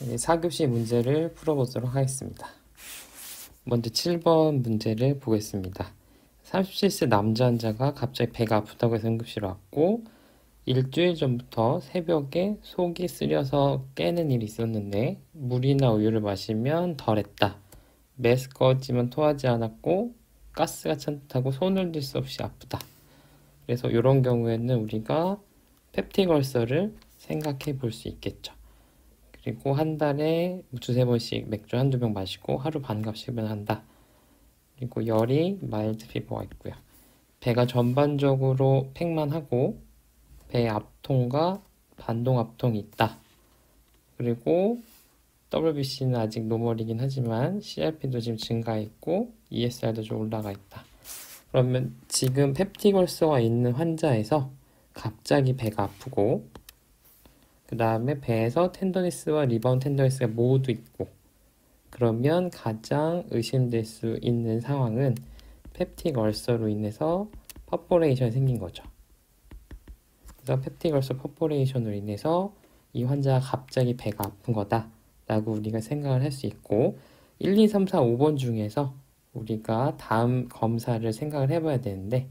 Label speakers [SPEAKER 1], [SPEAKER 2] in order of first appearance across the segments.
[SPEAKER 1] 4교시 문제를 풀어보도록 하겠습니다. 먼저 7번 문제를 보겠습니다. 37세 남자 환자가 갑자기 배가 아프다고 해서 응급실로 왔고 일주일 전부터 새벽에 속이 쓰려서 깨는 일이 있었는데 물이나 우유를 마시면 덜했다. 메스꺼웠지만 토하지 않았고 가스가 찬다고 손을 들 수 없이 아프다. 그래서 이런 경우에는 우리가 펩틱 얼서를 생각해 볼 수 있겠죠. 그리고 한 달에 두세 번씩 맥주 한두 병 마시고 하루 반갑씩은 한다. 그리고 열이 마일드 피버가 있고요. 배가 전반적으로 팽만하고 배 압통과 반동 압통이 있다. 그리고 WBC는 아직 노멀이긴 하지만 CRP도 지금 증가했고 ESR도 좀 올라가 있다. 그러면 지금 펩틱 얼서가 있는 환자에서 갑자기 배가 아프고 그 다음에 배에서 텐더니스와 리바운드 텐더니스가 모두 있고 그러면 가장 의심될 수 있는 상황은 펩틱 얼서로 인해서 퍼포레이션이 생긴 거죠. 그래서 펩틱 얼서 퍼포레이션으로 인해서 이 환자가 갑자기 배가 아픈 거다 라고 우리가 생각을 할 수 있고 1, 2, 3, 4, 5번 중에서 우리가 다음 검사를 생각을 해봐야 되는데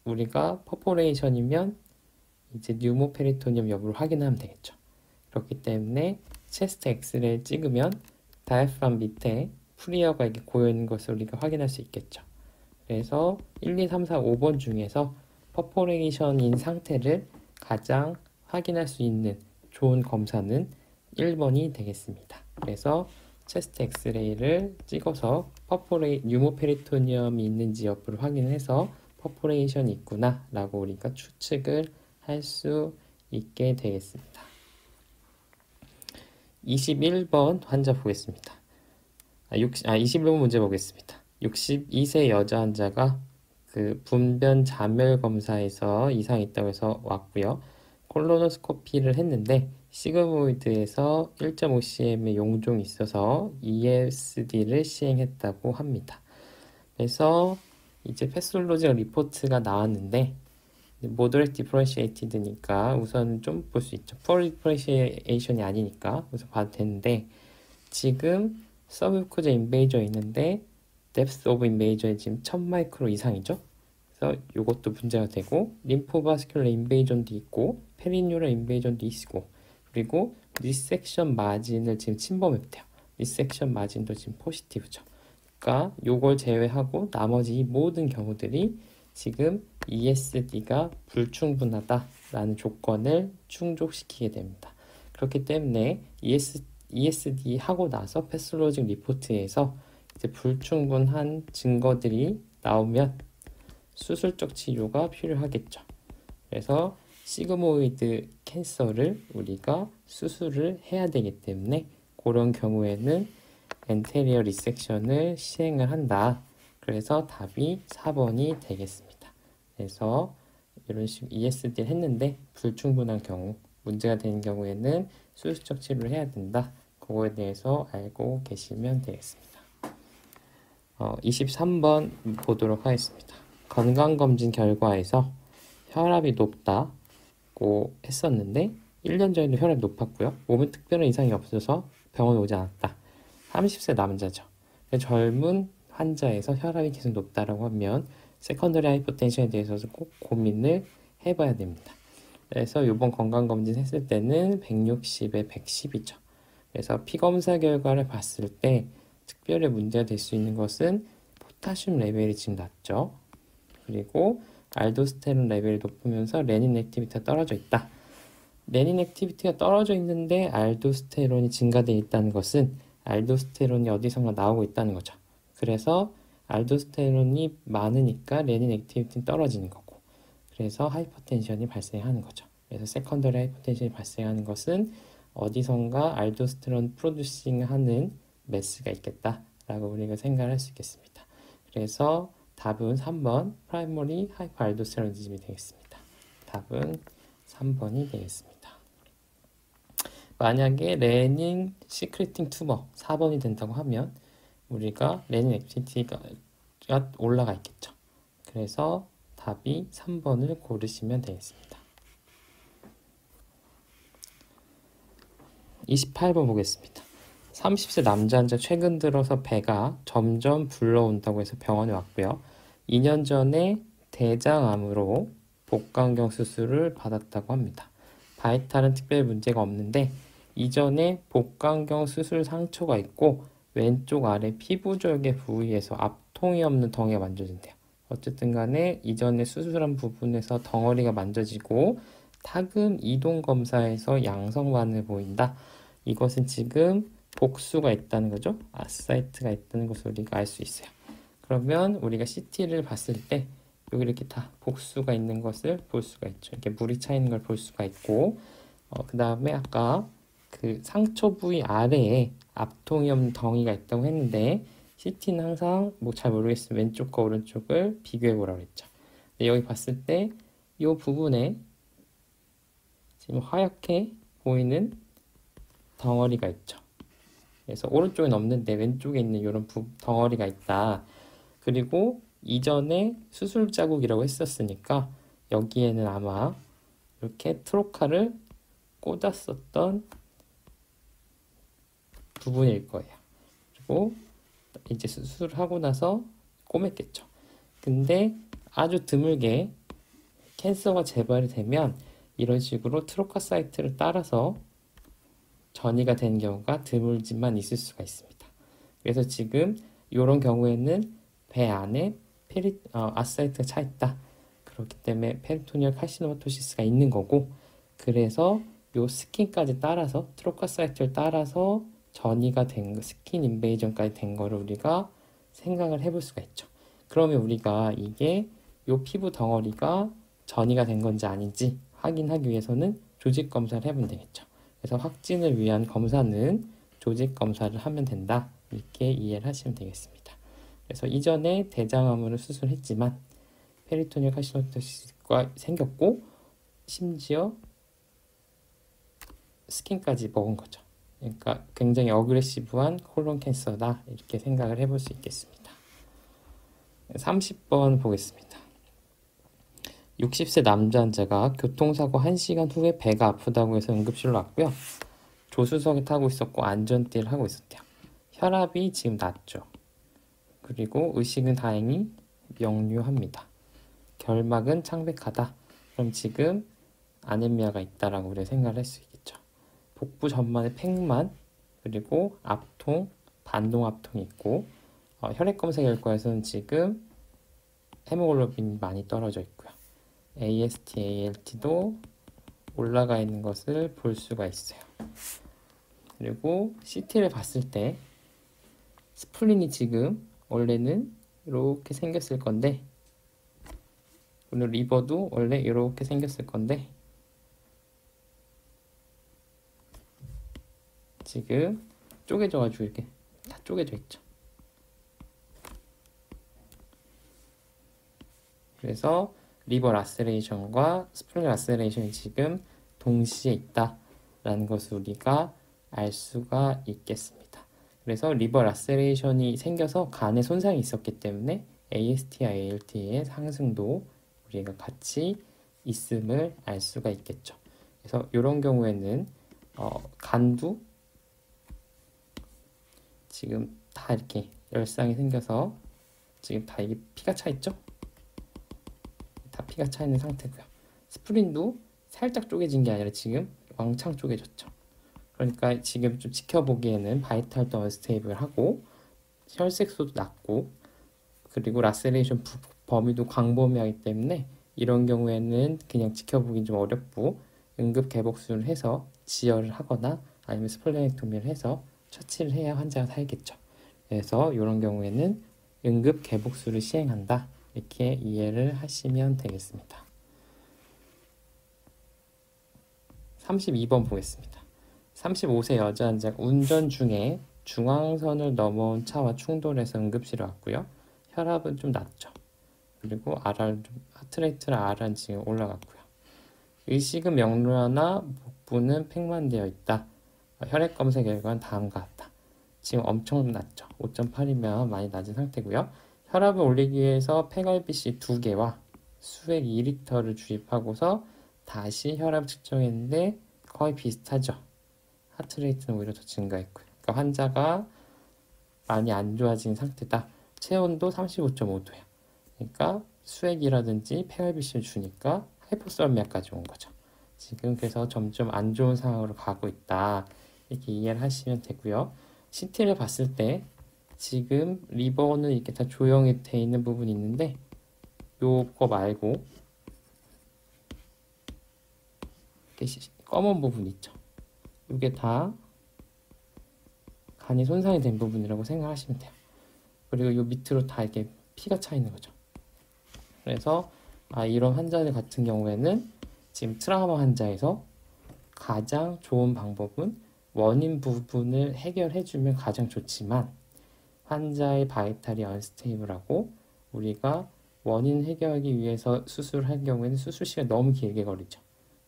[SPEAKER 1] 우리가 퍼포레이션이면 이제 뉴모페리토늄 여부를 확인하면 되겠죠. 그렇기 때문에 체스트 엑스레이를 찍으면 다이아프람 밑에 프리어가 이렇게 고여있는 것을 우리가 확인할 수 있겠죠. 그래서 1, 2, 3, 4, 5번 중에서 퍼포레이션인 상태를 가장 확인할 수 있는 좋은 검사는 1번이 되겠습니다. 그래서 체스트 엑스레이를 찍어서 뉴모페리토늄이 있는지 여부를 확인해서 퍼포레이션이 있구나 라고 우리가 추측을 할 수 있게 되겠습니다. 21번 환자 보겠습니다. 21번 문제 보겠습니다. 62세 여자 환자가 그 분변 자멸 검사에서 이상이 있다고 해서 왔고요. 콜로노스코피를 했는데 시그모이드에서 1.5cm의 용종이 있어서 ESD를 시행했다고 합니다. 그래서 이제 패솔로지가 리포트가 나왔는데 모더레이트 디퍼런시에이티드니까 우선 좀 볼 수 있죠. 푸어 디퍼런시에이션이 아니니까 우선 봐도 되는데 지금 서브뮤코자 인베이저에 있는데 뎁스 오브 인베이저에 지금 1000마이크로 이상이죠. 그래서 이것도 문제가 되고 림포바스큘러 인베이전도 있고 페리뉴럴 인베이전도 있고 그리고 리섹션 마진을 지금 침범했대요. 리섹션 마진도 지금 포지티브죠. 그러니까 요걸 제외하고 나머지 이 모든 경우들이 지금 ESD가 불충분하다라는 조건을 충족시키게 됩니다. 그렇기 때문에 ESD 하고 나서 패솔로직 리포트에서 이제 불충분한 증거들이 나오면 수술적 치료가 필요하겠죠. 그래서 시그모이드 캔서를 우리가 수술을 해야 되기 때문에 그런 경우에는 엔테리어 리섹션을 시행을 한다. 그래서 답이 4번이 되겠습니다. 그래서 이런 식으로 ESD를 했는데 불충분한 경우, 문제가 되는 경우에는 수술적 치료를 해야 된다. 그거에 대해서 알고 계시면 되겠습니다. 23번 보도록 하겠습니다. 건강검진 결과에서 혈압이 높다고 했었는데 1년 전에도 혈압이 높았고요. 몸에 특별한 이상이 없어서 병원에 오지 않았다. 30세 남자죠. 젊은 환자에서 혈압이 계속 높다라고 하면 세컨더리 하이퍼텐션에 대해서 꼭 고민을 해봐야 됩니다. 그래서 이번 건강검진 했을 때는 160에 110이죠. 그래서 피검사 결과를 봤을 때 특별히 문제가 될 수 있는 것은 포타슘 레벨이 지금 낮죠. 그리고 알도스테론 레벨이 높으면서 레닌 액티비티가 떨어져 있다. 레닌 액티비티가 떨어져 있는데 알도스테론이 증가되어 있다는 것은 알도스테론이 어디선가 나오고 있다는 거죠. 그래서 알도스테론이 많으니까 레닌 액티비티는 떨어지는 거고 그래서 하이퍼텐션이 발생하는 거죠. 그래서 세컨더리 하이퍼텐션이 발생하는 것은 어디선가 알도스테론 프로듀싱하는 메스가 있겠다라고 우리가 생각을 할 수 있겠습니다. 그래서 답은 3번 프라이머리 하이퍼알도스테로니즘이 되겠습니다. 답은 3번이 되겠습니다. 만약에 레닌 시크리팅 투머 4번이 된다고 하면 우리가 레닌 액티비티가 올라가 있겠죠. 그래서 답이 3번을 고르시면 되겠습니다. 28번 보겠습니다. 30세 남자 환자 최근 들어서 배가 점점 불러온다고 해서 병원에 왔고요. 2년 전에 대장암으로 복강경 수술을 받았다고 합니다. 바이탈은 특별 문제가 없는데 이전에 복강경 수술 상처가 있고 왼쪽 아래 피부절개 부위에서 압통이 없는 덩이가 만져진대요. 어쨌든 간에 이전에 수술한 부분에서 덩어리가 만져지고 타금 이동 검사에서 양성반응을 보인다. 이것은 지금 복수가 있다는 거죠. 아사이트가 있다는 것을 우리가 알 수 있어요. 그러면 우리가 CT를 봤을 때 여기 이렇게 다 복수가 있는 것을 볼 수가 있죠. 이렇게 물이 차 있는 걸 볼 수가 있고 그 다음에 아까 그 상처 부위 아래에 압통이 없는 덩이가 있다고 했는데 CT는 항상 뭐 잘 모르겠으면 왼쪽과 오른쪽을 비교해 보라고 했죠. 여기 봤을 때 이 부분에 지금 하얗게 보이는 덩어리가 있죠. 그래서 오른쪽엔 없는데 왼쪽에 있는 이런 덩어리가 있다. 그리고 이전에 수술 자국이라고 했었으니까 여기에는 아마 이렇게 트로카를 꽂았었던 부분일 거예요. 그리고 이제 수술을 하고 나서 꼬맸겠죠. 근데 아주 드물게 캔서가 재발이 되면 이런 식으로 트로카 사이트를 따라서 전이가 되는 경우가 드물지만 있을 수가 있습니다. 그래서 지금 이런 경우에는 배 안에 아사이트가 차 있다. 그렇기 때문에 페리토니얼 칼시노마토시스가 있는 거고, 그래서 요 스킨까지 따라서 트로카 사이트를 따라서 전이가 된 거, 스킨 인베이전까지 된 거를 우리가 생각을 해볼 수가 있죠. 그러면 우리가 이게 요 피부 덩어리가 전이가 된 건지 아닌지 확인하기 위해서는 조직 검사를 해보면 되겠죠. 그래서 확진을 위한 검사는 조직 검사를 하면 된다. 이렇게 이해를 하시면 되겠습니다. 그래서 이전에 대장암으로 수술했지만 페리토니얼 칼시노마토시스가 생겼고 심지어 스킨까지 먹은 거죠. 그러니까 굉장히 어그레시브한 콜론 캔서다. 이렇게 생각을 해볼 수 있겠습니다. 30번 보겠습니다. 60세 남자 환자가 교통사고 1시간 후에 배가 아프다고 해서 응급실로 왔고요. 조수석에 타고 있었고 안전띠를 하고 있었대요. 혈압이 지금 낮죠. 그리고 의식은 다행히 명료합니다. 결막은 창백하다. 그럼 지금 아네미아가 있다라고 우리가 생각을 할 수 있겠죠. 복부 전반에 팽만, 그리고 압통, 반동 압통이 있고 혈액 검사 결과에서는 지금 헤모글로빈이 많이 떨어져 있고요. AST, ALT도 올라가 있는 것을 볼 수가 있어요. 그리고 CT를 봤을 때 스플린이 지금 원래는 이렇게 생겼을 건데, 오늘 리버도 원래 이렇게 생겼을 건데 지금 쪼개져가지고 이렇게 다 쪼개져 있죠. 그래서 리버 라세레이션과 스플린 라세레이션이 지금 동시에 있다라는 것을 우리가 알 수가 있겠습니다. 그래서 리버 라세레이션이 생겨서 간에 손상이 있었기 때문에 AST와 ALT의 상승도 우리가 같이 있음을 알 수가 있겠죠. 그래서 이런 경우에는 간도 지금 다 이렇게 열상이 생겨서 지금 다 이게 피가 차 있죠? 다 피가 차 있는 상태고요. 스프린도 살짝 쪼개진 게 아니라 지금 왕창 쪼개졌죠. 그러니까 지금 좀 지켜보기에는 바이탈도 언스테이블하고 혈색소도 낮고 그리고 라세레이션 범위도 광범위하기 때문에 이런 경우에는 그냥 지켜보기 좀 어렵고 응급 개복수를 해서 지혈을 하거나 아니면 스플레넥토미를 해서 처치를 해야 환자가 살겠죠. 그래서 이런 경우에는 응급 개복수를 시행한다. 이렇게 이해를 하시면 되겠습니다. 32번 보겠습니다. 35세 여자 환자가 운전 중에 중앙선을 넘어온 차와 충돌해서 응급실에 왔고요. 혈압은 좀 낮죠. 그리고 하트레이트랑 R은 지금 올라갔고요. 의식은 명료하나 복부는 팽만되어 있다. 혈액 검사 결과는 다음과 같다. 지금 엄청 낮죠. 5.8이면 많이 낮은 상태고요. 혈압을 올리기 위해서 폐갈비씨 2개와 수액 2리터를 주입하고서 다시 혈압 측정했는데 거의 비슷하죠. 하트레이트는 오히려 더 증가했고요. 그러니까 환자가 많이 안 좋아진 상태다. 체온도 35.5도야. 그러니까 수액이라든지 폐활비실을 주니까 하이포솔미아까지 온 거죠. 지금 그래서 점점 안 좋은 상황으로 가고 있다. 이렇게 이해를 하시면 되고요. CT를 봤을 때 지금 리버는 이렇게 다 조형이 돼 있는 부분이 있는데 요거 말고 이렇게 검은 부분 있죠. 이게 다 간이 손상이 된 부분이라고 생각하시면 돼요. 그리고 요 밑으로 다 이렇게 피가 차 있는 거죠. 그래서 이런 환자들 같은 경우에는 지금 트라우마 환자에서 가장 좋은 방법은 원인 부분을 해결해주면 가장 좋지만 환자의 바이탈이 언스테이블하고 우리가 원인 해결하기 위해서 수술할 경우에는 수술 시간이 너무 길게 걸리죠.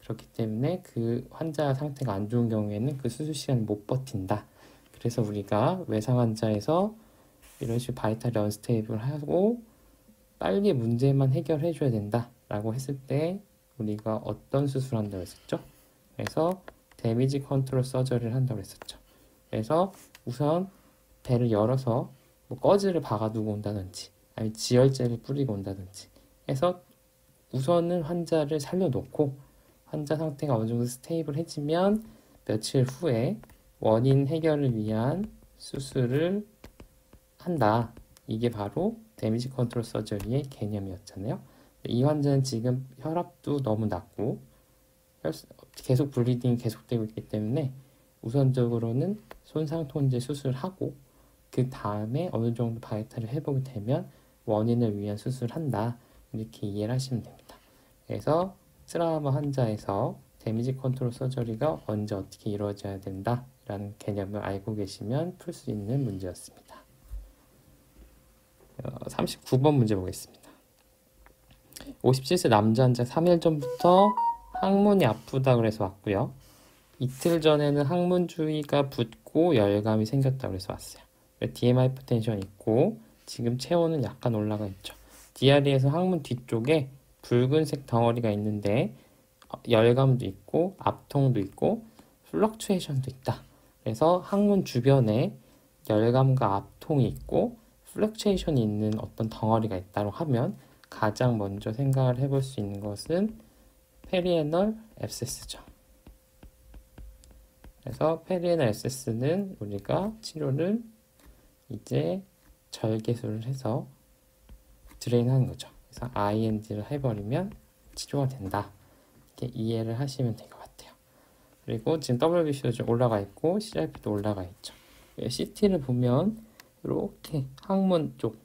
[SPEAKER 1] 그렇기 때문에 그 환자 상태가 안 좋은 경우에는 그 수술 시간을 못 버틴다. 그래서 우리가 외상 환자에서 이런 식으로 바이탈이 언스테이블하고 빨리 문제만 해결해 줘야 된다 라고 했을 때 우리가 어떤 수술을 한다고 했었죠? 그래서 데미지 컨트롤 서저리를 한다고 했었죠. 그래서 우선 배를 열어서 뭐 꺼즈를 박아두고 온다든지 아니면 지혈제를 뿌리고 온다든지 해서 우선은 환자를 살려놓고 환자 상태가 어느 정도 스테이블해지면 며칠 후에 원인 해결을 위한 수술을 한다. 이게 바로 데미지 컨트롤 서저리의 개념이었잖아요. 이 환자는 지금 혈압도 너무 낮고 계속 블리딩이 계속되고 있기 때문에 우선적으로는 손상 통제 수술을 하고 그 다음에 어느 정도 바이탈을 회복이 되면 원인을 위한 수술을 한다. 이렇게 이해를 하시면 됩니다. 그래서 트라우마 환자에서 데미지 컨트롤 서저리가 언제 어떻게 이루어져야 된다 라는 개념을 알고 계시면 풀 수 있는 문제였습니다. 39번 문제 보겠습니다. 57세 남자 환자 3일 전부터 항문이 아프다 그래서 왔고요. 이틀 전에는 항문 주위가 붓고 열감이 생겼다 그래서 왔어요. DM 하이퍼텐션 있고 지금 체온은 약간 올라가 있죠. DRE에서 항문 뒤쪽에 붉은색 덩어리가 있는데 열감도 있고 압통도 있고 플럭추에이션도 있다. 그래서 항문 주변에 열감과 압통이 있고 플럭추에이션이 있는 어떤 덩어리가 있다고 하면 가장 먼저 생각을 해볼 수 있는 것은 페리애널 앱세스죠. 그래서 페리애널 앱세스는 우리가 치료를 이제 절개술을 해서 드레인하는 거죠. 그래서 IND를 해버리면 치료가 된다. 이렇게 이해를 하시면 될 것 같아요. 그리고 지금 WBC도 좀 올라가 있고 CRP도 올라가 있죠. CT를 보면 이렇게 항문 쪽,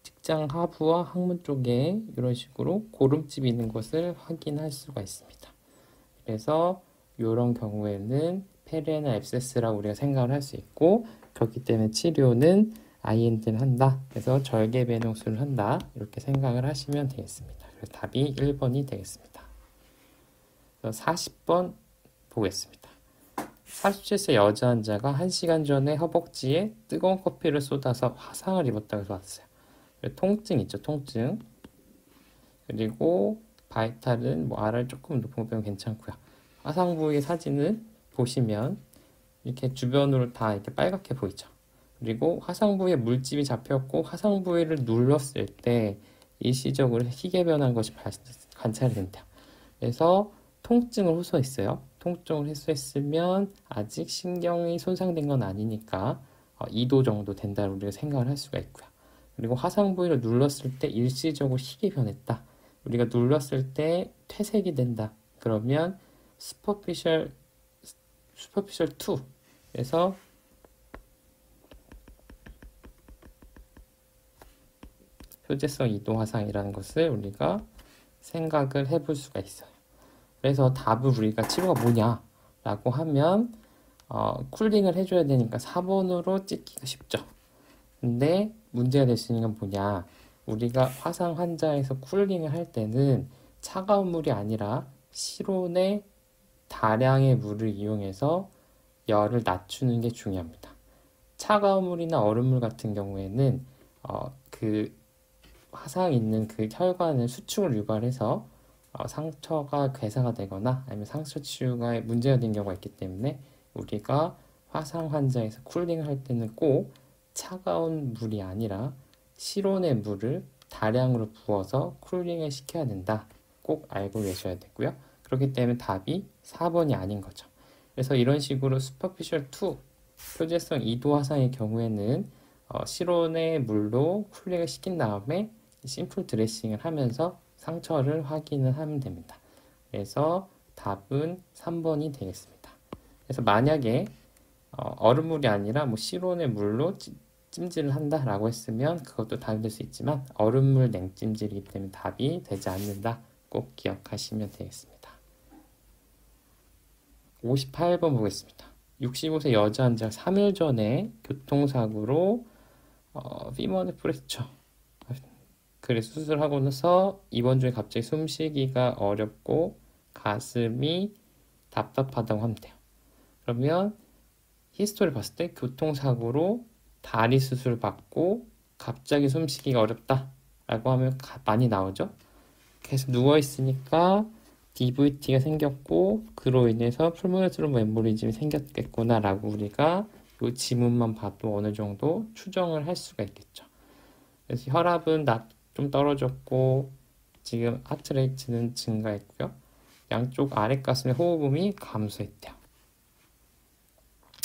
[SPEAKER 1] 직장 하부와 항문 쪽에 이런 식으로 고름집이 있는 것을 확인할 수가 있습니다. 그래서 이런 경우에는 페리애널 앱세스라고 우리가 생각을 할 수 있고 그렇기 때문에 치료는 IND를 한다. 그래서 절개 배농술을 한다. 이렇게 생각을 하시면 되겠습니다. 그래서 답이 1번이 되겠습니다. 40번 보겠습니다. 47세 여자 환자가 1시간 전에 허벅지에 뜨거운 커피를 쏟아서 화상을 입었다고 해서 왔어요. 통증 있죠, 통증. 그리고 바이탈은 뭐 R을 조금 높은 거 빼면 괜찮고요. 화상 부위의 사진을 보시면 이렇게 주변으로 다 이렇게 빨갛게 보이죠. 그리고 화상 부위에 물집이 잡혔고 화상 부위를 눌렀을 때 일시적으로 희게 변한 것이 관찰이 된다. 그래서 통증을 호소했어요. 통증을 호소했으면 아직 신경이 손상된 건 아니니까 2도 정도 된다고 우리가 생각을 할 수가 있고요. 그리고 화상 부위를 눌렀을 때 일시적으로 희게 변했다. 우리가 눌렀을 때 퇴색이 된다. 그러면 superficial 2. 그래서 표재성 이동 화상이라는 것을 우리가 생각을 해볼 수가 있어요. 그래서 답을 우리가 치료가 뭐냐 라고 하면 쿨링을 해줘야 되니까 4번으로 찍기가 쉽죠. 근데 문제가 될 수 있는 건 뭐냐, 우리가 화상 환자에서 쿨링을 할 때는 차가운 물이 아니라 실온의 다량의 물을 이용해서 열을 낮추는 게 중요합니다. 차가운 물이나 얼음물 같은 경우에는 그 화상 있는 그 혈관을 수축을 유발해서 상처가 괴사가 되거나 아니면 상처 치유가 문제가 된 경우가 있기 때문에 우리가 화상 환자에서 쿨링을 할 때는 꼭 차가운 물이 아니라 실온의 물을 다량으로 부어서 쿨링을 시켜야 된다. 꼭 알고 계셔야 되고요. 그렇기 때문에 답이 4번이 아닌 거죠. 그래서 이런 식으로 슈퍼피셜 2, 표재성 2도 화상의 경우에는 실온의 물로 쿨링을 시킨 다음에 심플 드레싱을 하면서 상처를 확인을 하면 됩니다. 그래서 답은 3번이 되겠습니다. 그래서 만약에 얼음물이 아니라 뭐 실온의 물로 찜질을 한다라고 했으면 그것도 답이 될 수 있지만 얼음물 냉찜질이기 때문에 답이 되지 않는다. 꼭 기억하시면 되겠습니다. 58번 보겠습니다. 65세 여자 환자 3일 전에 교통사고로 피머널 프랙처 그래서 수술하고 나서 입원 중에 갑자기 숨쉬기가 어렵고 가슴이 답답하다고 하면 돼요. 그러면 히스토리를 봤을 때 교통사고로 다리 수술 받고 갑자기 숨쉬기가 어렵다 라고 하면 많이 나오죠. 계속 누워있으니까 DVT가 생겼고 그로 인해서 풀모널 스롬보엠보리즘이 생겼겠구나 라고 우리가 이 지문만 봐도 어느 정도 추정을 할 수가 있겠죠. 그래서 혈압은 좀 떨어졌고 지금 하트레이트는 증가했고요. 양쪽 아랫가슴의 호흡음이 감소했대요.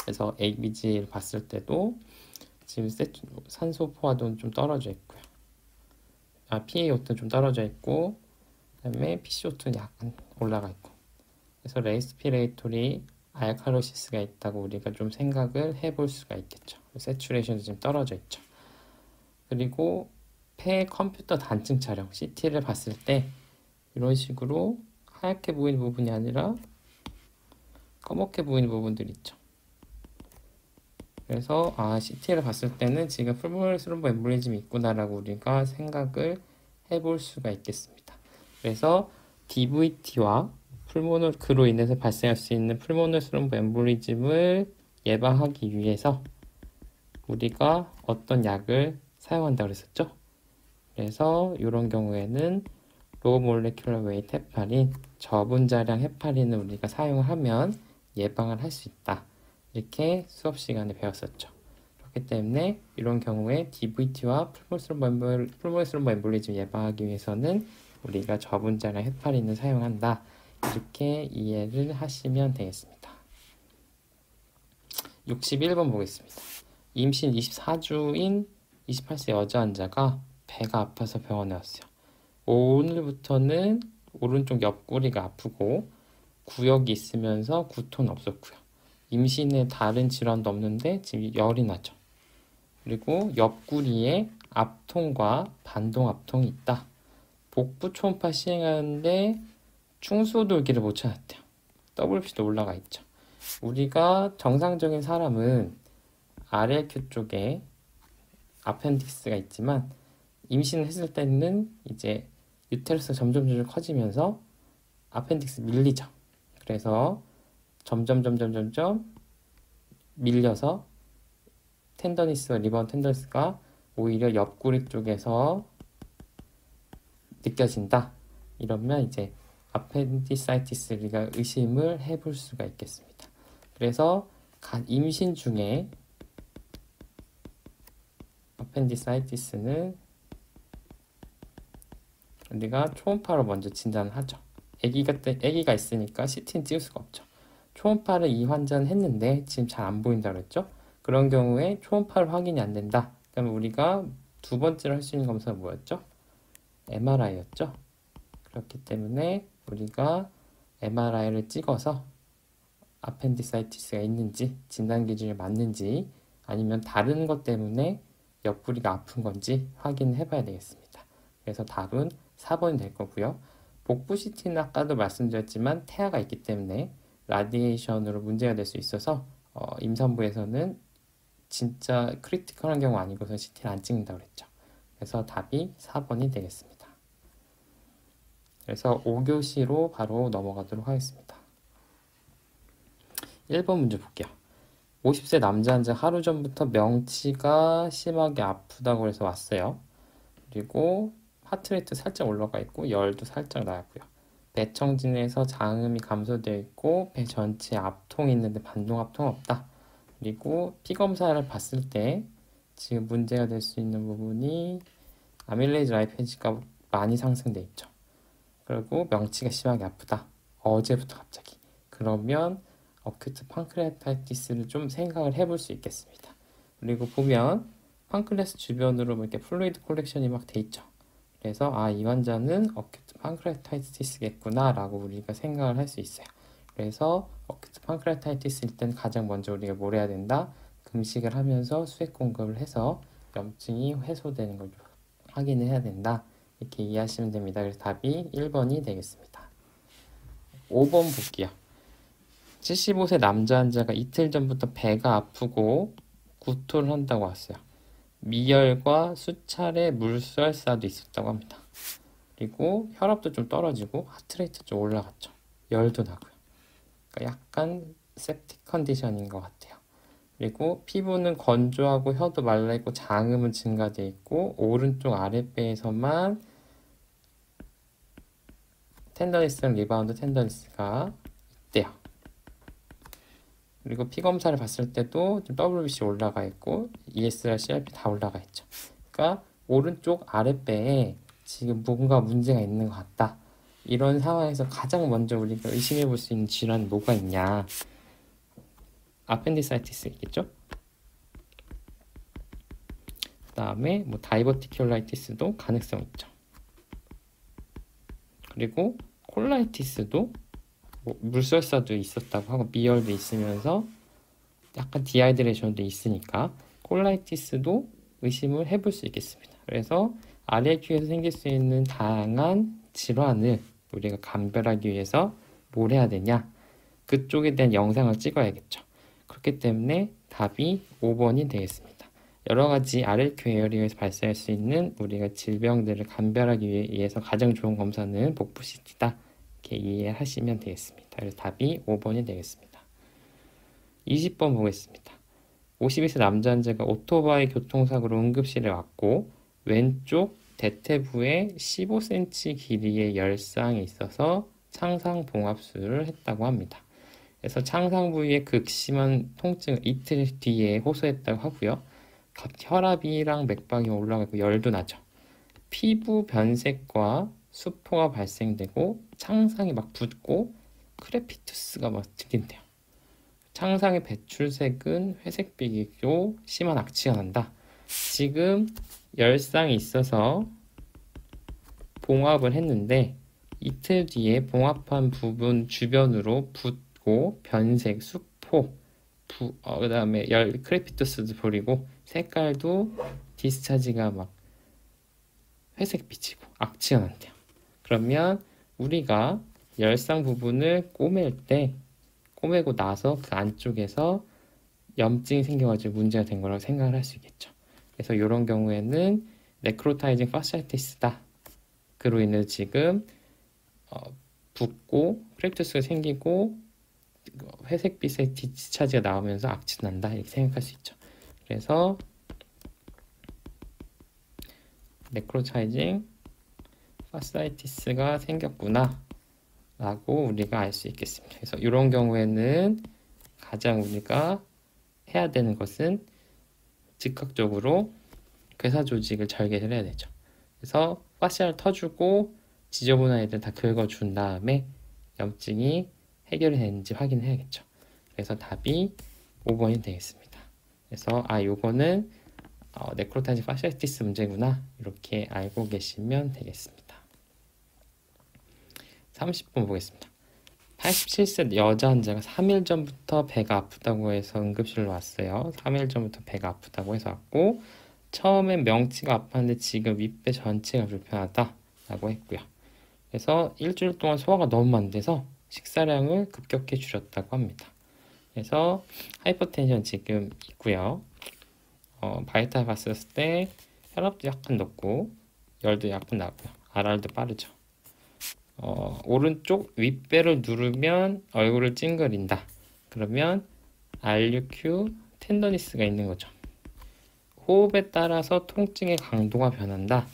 [SPEAKER 1] 그래서 ABG를 봤을 때도 지금 산소 포화도는 좀 떨어져 있고요. PaO2는 좀 떨어져 있고 그다음에 PCO2는 약간 올라가 있고 그래서 레스피레이토리 알칼로시스가 있다고 우리가 좀 생각을 해볼 수가 있겠죠. 세츄레이션도 지금 떨어져 있죠. 그리고 폐 컴퓨터 단층 촬영 CT를 봤을 때 이런 식으로 하얗게 보이는 부분이 아니라 검게 보이는 부분들이 있죠. 그래서 CT를 봤을 때는 지금 풀모널 스롬보엠보리즘이 있구나라고 우리가 생각을 해볼 수가 있겠습니다. 그래서 DVT와 풀모널 그로 인해서 발생할 수 있는 풀모널 스롬보엠보리즘을 예방하기 위해서 우리가 어떤 약을 사용한다고 그랬었죠? 그래서 이런 경우에는 로우 몰레큘러 웨이트 헤파린, 저분자량 헤파린을 우리가 사용을 하면 예방을 할 수 있다. 이렇게 수업 시간에 배웠었죠. 그렇기 때문에 이런 경우에 DVT와 풀모널 스롬보엠보리즘 예방하기 위해서는 우리가 저분자량 헤파린을 사용한다. 이렇게 이해를 하시면 되겠습니다. 61번 보겠습니다. 임신 24주인 28세 여자 환자가 배가 아파서 병원에 왔어요. 오늘부터는 오른쪽 옆구리가 아프고 구역이 있으면서 구토는 없었고요. 임신에 다른 질환도 없는데 지금 열이 나죠. 그리고 옆구리에 압통과 반동 압통이 있다. 복부 초음파 시행하는데 충수돌기를 못 찾았대요. WBC도 올라가 있죠. 우리가 정상적인 사람은 아래큐 쪽에 아펜디스가 있지만 임신을 했을 때는 이제 유테러스가 점점 커지면서 아펜디스 밀리죠. 그래서 점점 밀려서 텐더니스와 리버넌트 텐더니스가 오히려 옆구리 쪽에서 느껴진다. 이러면 이제 아펜디사이티스 우리가 의심을 해볼 수가 있겠습니다. 그래서 임신 중에 아펜디사이티스는 우리가 초음파로 먼저 진단을 하죠. 아기가 있으니까 CT는 찍을 수가 없죠. 초음파를 이 환자는 했는데 지금 잘 안 보인다고 그랬죠. 그런 경우에 초음파를 확인이 안 된다. 그러면 우리가 두 번째로 할 수 있는 검사가 뭐였죠? MRI였죠. 그렇기 때문에 우리가 MRI를 찍어서 아펜디사이티스가 있는지 진단 기준이 맞는지 아니면 다른 것 때문에 옆구리가 아픈 건지 확인해 봐야 되겠습니다. 그래서 답은 4번이 될 거고요. 복부 CT는 아까도 말씀드렸지만 태아가 있기 때문에 라디에이션으로 문제가 될 수 있어서 임산부에서는 진짜 크리티컬한 경우 아니고서 CT를 안 찍는다고 그랬죠. 그래서 답이 4번이 되겠습니다. 그래서 5교시로 바로 넘어가도록 하겠습니다. 1번 문제 볼게요. 50세 남자 환자 하루 전부터 명치가 심하게 아프다고 해서 왔어요. 그리고 하트레이트 살짝 올라가 있고 열도 살짝 나왔고요. 배청진에서 장음이 감소되어 있고 배 전체에 압통이 있는데 반동 압통 없다. 그리고 피 검사를 봤을 때 지금 문제가 될 수 있는 부분이 아밀레이즈 라이페이지가 많이 상승돼 있죠. 그리고 명치가 심하게 아프다. 어제부터 갑자기. 그러면 어큐트 판크레아타이티스를 좀 생각을 해볼 수 있겠습니다. 그리고 보면 판크레스 주변으로 이렇게 플루이드 콜렉션이 막 돼 있죠. 그래서 이 환자는 어큐트 판크레아타이티스겠구나 라고 우리가 생각을 할 수 있어요. 그래서 어큐트 판크레아타이티스일 땐 가장 먼저 우리가 뭘 해야 된다? 금식을 하면서 수액 공급을 해서 염증이 해소되는 걸 확인을 해야 된다. 이렇게 이해하시면 됩니다. 그래서 답이 1번이 되겠습니다. 5번 볼게요. 75세 남자 환자가 이틀 전부터 배가 아프고 구토를 한다고 왔어요. 미열과 수차례 물설사도 있었다고 합니다. 그리고 혈압도 좀 떨어지고 하트레이트 좀 올라갔죠. 열도 나고요. 그러니까 약간 septic 컨디션인 것 같아요. 그리고 피부는 건조하고 혀도 말라있고 장음은 증가되어 있고 오른쪽 아랫배에서만 텐더니스랑 리바운드 텐더니스가 있대요. 그리고 피 검사를 봤을 때도 좀 WBC 올라가 있고 ESR, CRP 다 올라가 있죠. 그러니까 오른쪽 아랫배에 지금 뭔가 문제가 있는 것 같다. 이런 상황에서 가장 먼저 우리가 의심해 볼 수 있는 질환이 뭐가 있냐? 아펜디사이티스 있겠죠? 그 다음에 뭐 다이버티큘라이티스도 가능성 있죠. 그리고 콜라이티스도 뭐 물설사도 있었다고 하고 미열도 있으면서 약간 디하이드레이션도 있으니까 콜라이티스도 의심을 해볼 수 있겠습니다. 그래서 RAQ에서 생길 수 있는 다양한 질환을 우리가 감별하기 위해서 뭘 해야 되냐? 그쪽에 대한 영상을 찍어야겠죠. 그렇기 때문에 답이 5번이 되겠습니다. 여러 가지 RAQ 에어리어에서 발생할 수 있는 우리가 질병들을 감별하기 위해서 가장 좋은 검사는 복부 CT다. 이렇게 이해하시면 되겠습니다. 그래서 답이 5번이 되겠습니다. 20번 보겠습니다. 51세 남자 환자가 오토바이 교통사고로 응급실에 왔고 왼쪽 대퇴부에 15cm 길이의 열상이 있어서 창상 봉합술을 했다고 합니다. 그래서 창상 부위에 극심한 통증을 이틀 뒤에 호소했다고 하고요. 혈압이랑 맥박이 올라가고 열도 나죠. 피부 변색과 수포가 발생되고 창상이 막 붓고 크레피투스가 막 생긴대요. 창상의 배출색은 회색빛이고 심한 악취가 난다. 지금 열상이 있어서 봉합을 했는데 이틀 뒤에 봉합한 부분 주변으로 붓고 변색, 수포, 그 다음에 크레피투스도 보이고 색깔도 디스차지가 막 회색빛이고 악취가 난대요. 그러면 우리가 열상 부분을 꼬매고 나서 그 안쪽에서 염증이 생겨가지고 문제가 된 거라고 생각을 할 수 있겠죠. 그래서 이런 경우에는 네크로타이징 파시아티스다. 그로 인해 지금 붓고 크레피투스가 생기고 회색빛의 디스차지가 나오면서 악취 난다 이렇게 생각할 수 있죠. 그래서 네크로타이징 파시아티스가 생겼구나 라고 우리가 알 수 있겠습니다. 그래서 이런 경우에는 가장 우리가 해야 되는 것은 즉각적으로 괴사 조직을 절개를 해야 되죠. 그래서 파시아를 터주고 지저분한 애들 다 긁어준 다음에 염증이 해결이 되는지 확인해야겠죠. 그래서 답이 5번이 되겠습니다. 그래서 요거는 네크로타이징 파시아티스 문제구나 이렇게 알고 계시면 되겠습니다. 30번 보겠습니다. 87세 여자 환자가 3일 전부터 배가 아프다고 해서 응급실로 왔어요. 3일 전부터 배가 아프다고 해서 왔고 처음엔 명치가 아팠는데 지금 윗배 전체가 불편하다 라고 했고요. 그래서 일주일 동안 소화가 너무 안 돼서 식사량을 급격히 줄였다고 합니다. 그래서 하이퍼텐션 지금 있고요. 바이탈 봤을 때 혈압도 약간 높고 열도 약간 나고요. RR도 빠르죠. 오른쪽 윗배를 누르면 얼굴을 찡그린다. 그러면 RUQ 텐더니스가 있는 거죠. 호흡에 따라서 통증의 강도가 변한다.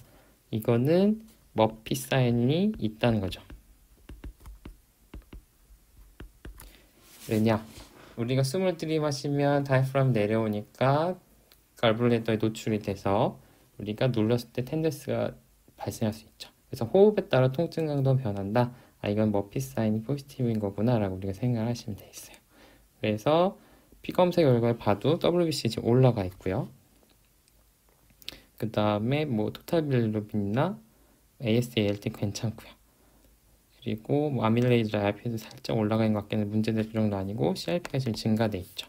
[SPEAKER 1] 이거는 머피 사인이 있다는 거죠. 왜냐? 우리가 숨을 들이마시면 다이프람 내려오니까 갈블레더에 노출이 돼서 우리가 눌렀을 때 텐데스가 발생할 수 있죠. 그래서 호흡에 따라 통증 강도가 변한다. 아, 이건 머피 사인이 포지티브인 거구나 라고 우리가 생각을 하시면 되겠어요. 그래서 피 검사 결과를 봐도 WBC 지금 올라가 있고요. 그 다음에 뭐 토탈 빌루빈이나 AST, ALT 괜찮고요. 그리고 뭐 아밀레이드, IP도 살짝 올라가 있는 것 같긴 한데 문제될 정도 아니고 CRP가 지금 증가돼 있죠.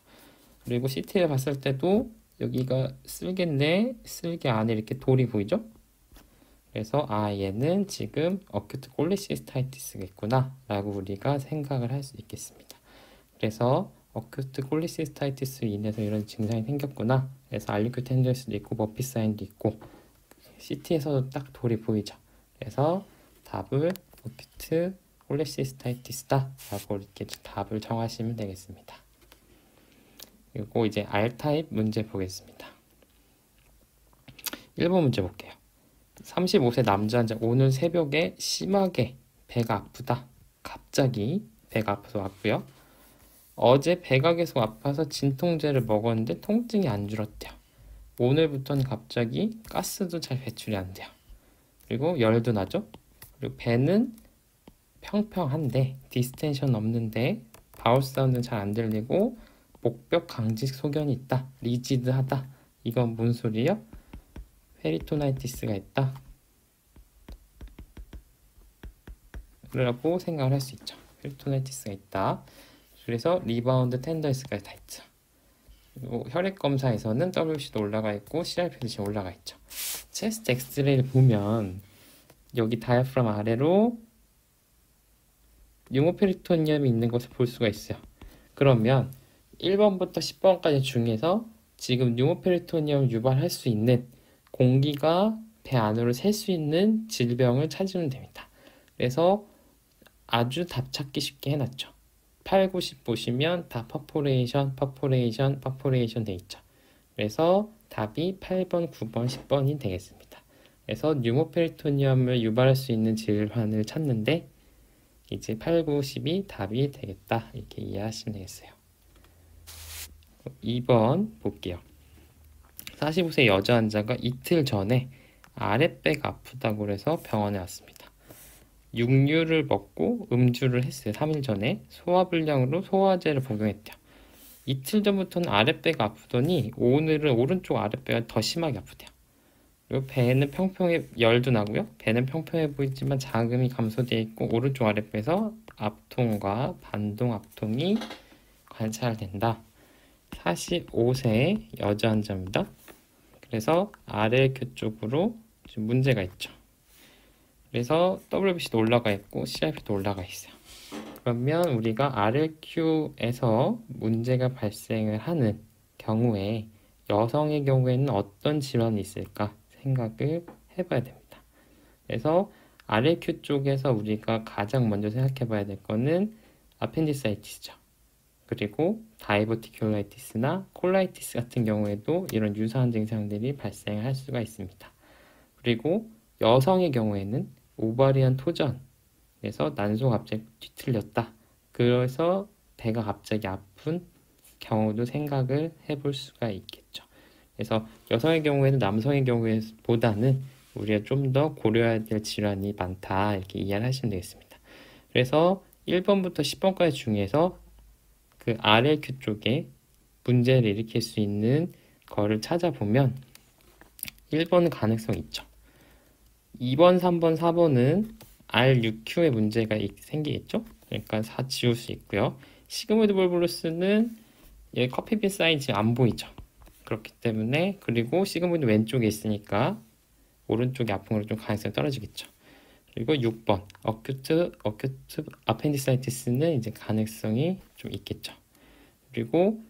[SPEAKER 1] 그리고 CT를 봤을 때도 여기가 쓸개인데 쓸개 안에 이렇게 돌이 보이죠? 그래서 아, 얘는 지금 어큐트 콜리시스타이티스겠구나 라고 우리가 생각을 할 수 있겠습니다. 그래서 어큐트 콜리시스타이티스로 인해서 이런 증상이 생겼구나. 그래서 알리큐 텐더스도 있고 머피 사인도 있고 CT에서도 딱 돌이 보이죠. 그래서 답을 어큐트 콜리시스타이티스다 라고 이렇게 답을 정하시면 되겠습니다. 그리고 이제 R타입 문제 보겠습니다. 1번 문제 볼게요. 35세 남자 환자 오늘 새벽에 심하게 배가 아프다. 갑자기 배가 아파서 왔고요. 어제 배가 계속 아파서 진통제를 먹었는데 통증이 안 줄었대요. 오늘부터는 갑자기 가스도 잘 배출이 안 돼요. 그리고 열도 나죠. 그리고 배는 평평한데 디스텐션 없는데 바울 사운드는 잘 안 들리고 목벽 강직 소견이 있다. 리지드하다. 이건 뭔 소리예요? 페리토나이티스가 있다. 그러라고 생각을 할 수 있죠. 페리토나이티스가 있다. 그래서 리바운드 텐더스가 다 있죠. 그리고 혈액 검사에서는 WBC도 올라가 있고 CRP도 지금 올라가 있죠. 체스트 엑스레이를 보면 여기 다이아프람 아래로 뉴모페리토니엄이 있는 것을 볼 수가 있어요. 그러면 1번부터 10번까지 중에서 지금 뉴모페리토니엄을 유발할 수 있는 공기가 배 안으로 셀 수 있는 질병을 찾으면 됩니다. 그래서 아주 답 찾기 쉽게 해놨죠. 8, 9, 10 보시면 다 퍼포레이션 돼 있죠. 그래서 답이 8번, 9번, 10번이 되겠습니다. 그래서 뉴모페리토니엄을 유발할 수 있는 질환을 찾는데 이제 8, 9, 10이 답이 되겠다. 이렇게 이해하시면 되겠어요. 2번 볼게요. 45세 여자 환자가 이틀 전에 아랫배가 아프다고 해서 병원에 왔습니다. 육류를 먹고 음주를 했어요. 3일 전에 소화불량으로 소화제를 복용했대요. 이틀 전부터는 아랫배가 아프더니 오늘은 오른쪽 아랫배가 더 심하게 아프대요. 그리고 배는 평평해, 열도 나고요. 배는 평평해 보이지만 자금이 감소되어 있고 오른쪽 아랫배에서 압통과 반동 압통이 관찰된다. 45세 여자 환자입니다. 그래서 아래큐 쪽으로 지금 문제가 있죠. 그래서 WBC도 올라가 있고 CRP도 올라가 있어요. 그러면 우리가 RLQ에서 문제가 발생을 하는 경우에 여성의 경우에는 어떤 질환이 있을까 생각을 해봐야 됩니다. 그래서 RLQ 쪽에서 우리가 가장 먼저 생각해 봐야 될 거는 아펜디사이티스죠. 그리고 다이버티큘라이티스나 콜라이티스 같은 경우에도 이런 유사한 증상들이 발생할 수가 있습니다. 그리고 여성의 경우에는 오바리안 토전에서 난소가 갑자기 뒤틀렸다. 그래서 배가 갑자기 아픈 경우도 생각을 해볼 수가 있겠죠. 그래서 여성의 경우에는 남성의 경우보다는 우리가 좀 더 고려해야 될 질환이 많다. 이렇게 이해를 하시면 되겠습니다. 그래서 1번부터 10번까지 중에서 그 RLQ 쪽에 문제를 일으킬 수 있는 거를 찾아보면 1번은 가능성이 있죠. 2번, 3번, 4번은 R6Q에 문제가 생기겠죠? 그러니까 4 지울 수 있고요. 시그모이드 볼브루스는 여기 커피빈 사인 지금 안 보이죠? 그렇기 때문에 그리고 시그모이드 왼쪽에 있으니까 오른쪽에 아픈 걸로 좀 가능성이 떨어지겠죠. 그리고 6번 어큐트 아펜디사이티스는 이제 가능성이 좀 있겠죠. 그리고